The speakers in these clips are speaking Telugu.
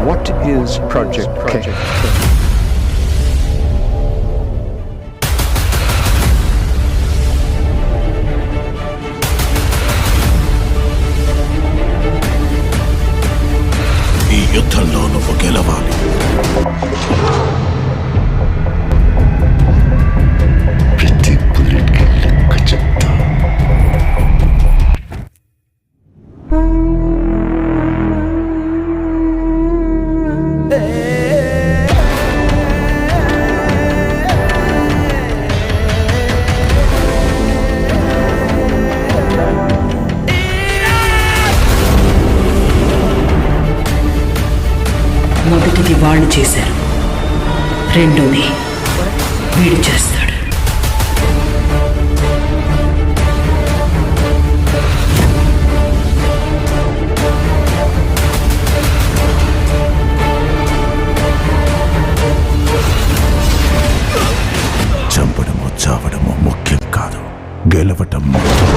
What is Project K? ఈ యుద్ధంలో నువ్వు గెలవాలి. ప్రతి బుల్లెట్కి లెక్క చెప్తా. మొదటిది వాళ్ళు చేశారు, రెండోది వీడు చేస్తాడు. చంపడమో చావడమో ముఖ్యం కాదు, గెలవటం ముఖ్యం.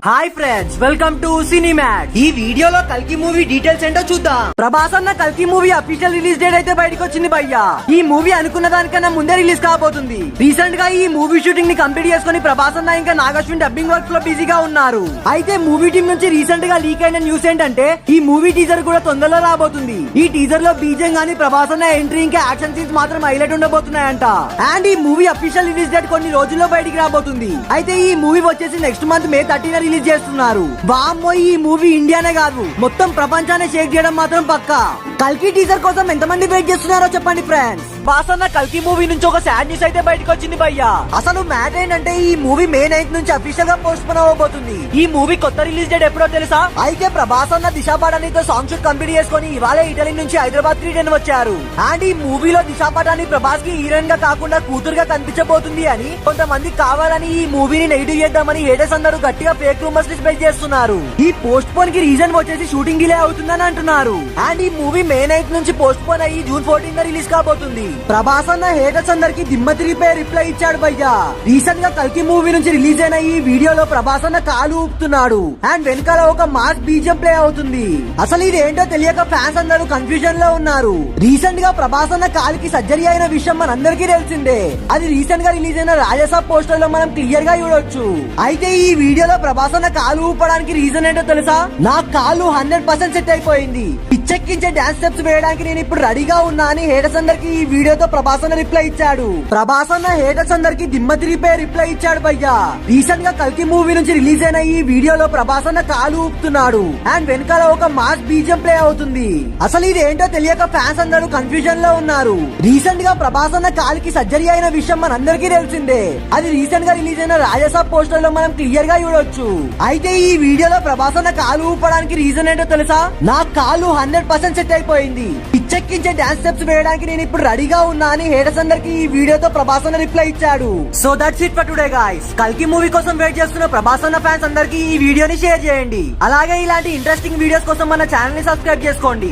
హాయ్ ఫ్రెండ్స్, వెల్కమ్ టు సినిమాట్. ఈ వీడియోలో కల్కి మూవీ డీటెయిల్స్ ఏంటో చూద్దాం. ప్రభాస్ అన్న కల్కి మూవీ అఫీషియల్ రిలీజ్ డేట్ అయితే బయటకు వచ్చింది భయ్యా. ఈ మూవీ అనుకున్న దానికన్నా ముందే రిలీజ్ కాబోతుంది. రీసెంట్ గా ఈ మూవీ షూటింగ్ ని కంప్లీట్ చేసుకుని ప్రభాస్ అన్న ఇంకా నాగశ్విన్ డబ్బింగ్ వర్క్స్ లో బిజీగా ఉన్నారు. అయితే మూవీ టీం నుంచి రీసెంట్ గా లీక్ అయిన న్యూస్ ఏంటంటే ఈ మూవీ టీజర్ కూడా తొందరలో రాబోతుంది. ఈ టీజర్ లో బీజం గానీ ప్రభాస్ అన్న ఎంట్రీ ఇంకా యాక్షన్ సీన్స్ మాత్రం హైలైట్ ఉండబోతున్నాయంట. అండ్ ఈ మూవీ అఫీషియల్ రిలీజ్ డేట్ కొన్ని రోజుల్లో బయటికి రాబోతుంది. అయితే ఈ మూవీ వచ్చేసి నెక్స్ట్ మంత్ May 13 రిలీజ్ చేస్తున్నారు. వామ్మో, ఈ మూవీ ఇండియానే కాదు మొత్తం ప్రపంచాన్ని షేక్ చేయడం మాత్రం పక్కా. కల్కి టీజర్ కోసం ఎంతమంది వెయిట్ చేస్తున్నారో చెప్పండి ఫ్రెండ్స్. బాస్ అన్న కల్కి మూవీ నుంచి ఒక సాడ్ న్యూస్ అయితే బయటకు వచ్చింది భయ్యా. అసలు మ్యాటర్ ఏంటంటే ఈ మూవీ May 9 నుంచి అఫీషియల్ గా పోస్ట్ పోన్ అవబోతుంది. ఈ మూవీ కొత్త రిలీజ్ డేట్ ఎప్పుడో తెలుసా? అయితే ప్రభాస్ అన్న దిశా పటానీతో సాంగ్ షూట్ కంప్లీట్ చేసుకుని ఇవాళ ఇటలీ నుంచి హైదరాబాద్ రిటర్న్ వచ్చారు. అండ్ ఈ మూవీలో దిశా పటాని ప్రభాస్ కి హీరోయిన్ గా కాకుండా కూతురుగా కనిపించబోతుంది అని కొంతమంది కావాలని ఈ మూవీని నెగిటివ్ చేద్దామని హేటర్స్ అందరూ గట్టిగా ఫేక్ రూమర్స్ ని స్ప్రెడ్ చేస్తున్నారు. ఈ పోస్ట్ పోన్ కి రీజన్ వచ్చేసి షూటింగ్ డిలే అవుతుందని అంటున్నారు. అండ్ ఈ మూవీ May 9 నుంచి పోస్ట్ పోన్ అయ్యి June 14 రిలీజ్ కాబోతుంది. ప్రభాస్ అన్న హేటర్స్ అందరికి దిమ్మ తిరిగిపోయి రిప్లై ఇచ్చాడు భయ్యా. రీసెంట్ గా కల్కి మూవీ నుంచి రిలీజ్ అయిన ఈ వీడియోలో ప్రభాస్ అన్న కాలు ఊపుతున్నాడు అండ్ వెనకాల ఒక మాస్ బీజియం ప్లే అవుతుంది. అసలు ఇది ఏంటో తెలియక ఫ్యాన్స్ అందరూ కన్ఫ్యూజన్ లో ఉన్నారు. రీసెంట్ గా ప్రభాస్ అన్న కాలుకి సర్జరీ అయిన విషయం మనందరికీ తెలిసిందే. అది రీసెంట్ గా రిలీజ్ అయిన రాజసాబ్ పోస్టర్ లో మనం క్లియర్ గా చూడొచ్చు. అయితే ఈ వీడియోలో ప్రభాస్ అన్న కాలు ఊపడానికి రీజన్ ఏంటో తెలుసా? నా కాలు 100% సెట్ అయిపోయింది, పిచ్చెక్కించే డాన్స్ స్టెప్స్ వేయడానికి నేను ఇప్పుడు రెడీగా ఉన్నా అని హేటర్స్ అందరికి ఈ వీడియోతో ప్రభాస్ అన్న రిప్లై ఇచ్చాడు. ప్రభాస్ అన్న హేటర్స్ అందరికి దిమ్మ తిరిగిపోయి రిప్లై ఇచ్చాడు భయ్యా. రీసెంట్ గా కల్కి మూవీ నుంచి రిలీజ్ అయిన ఈ వీడియోలో ప్రభాస్ అన్న కాలు ఊపుతున్నాడు అండ్ వెనకాల ఒక మాస్ బీజియం ప్లే అవుతుంది. అసలు ఇది ఏంటో తెలియక ఫ్యాన్స్ అందరూ కన్ఫ్యూజన్ లో ఉన్నారు. రీసెంట్ గా ప్రభాస్ అన్న కాలుకి సర్జరీ అయిన విషయం మనందరికీ తెలిసిందే. అది రీసెంట్ గా రిలీజ్ అయిన రాజసాబ్ పోస్టర్ లో మనం క్లియర్ గా చూడొచ్చు. అయితే ఈ వీడియోలో ప్రభాస్ అన్న కాలు ఊపడానికి రీజన్ ఏంటో తెలుసా? నా కాలు 100% సెట్ అయిపోయింది, పిచ్చెక్కించే డాన్స్ స్టెప్స్ వేయడానికి నేను ఇప్పుడు రెడీగా ఉన్నా అని హేటర్స్ అందరికి ఈ వీడియోతో ప్రభాస్ అన్న రిప్లై ఇచ్చాడు. So that's it for today guys. కల్కి మూవీ కోసం వెయిట్ చేస్తున్న ప్రభాస్ అన్న ఫ్యాన్స్ అందరికి ఈ వీడియోని షేర్ చేయండి. అలాగే ఇలాంటి ఇంట్రెస్టింగ్ వీడియోస్ కోసం మన ఛానల్ ని సబ్స్క్రైబ్ చేసుకోండి.